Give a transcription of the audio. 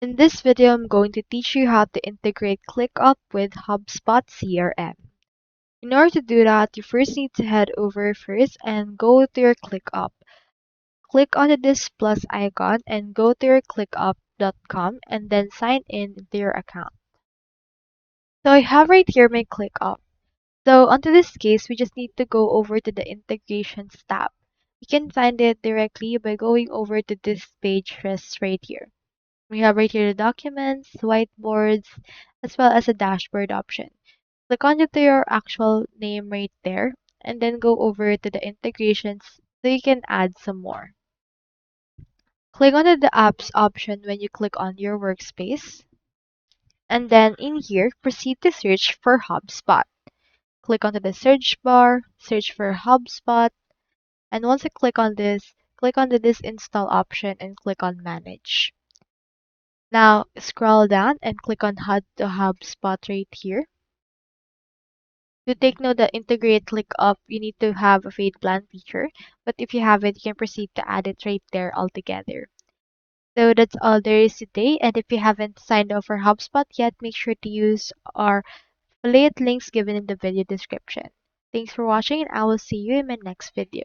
In this video, I'm going to teach you how to integrate ClickUp with HubSpot CRM. In order to do that, you first need to head over first and go to your ClickUp. Click on this plus icon and go to your clickup.com and then sign in into your account. So I have right here my ClickUp. So onto this case, we just need to go over to the integrations tab. You can find it directly by going over to this page just right here. We have right here the documents, whiteboards, as well as a dashboard option. Click on to your actual name right there, and then go over to the integrations so you can add some more. Click on the apps option when you click on your workspace, and then in here, proceed to search for HubSpot. Click onto the search bar, search for HubSpot, and once you click on this install option and click on manage. Now scroll down and click on Add to HubSpot right here. To take note that Integrate ClickUp, you need to have a paid plan feature, but if you have it, you can proceed to add it right there altogether. So that's all there is today, and if you haven't signed up for HubSpot yet, make sure to use our affiliate links given in the video description. Thanks for watching, and I will see you in my next video.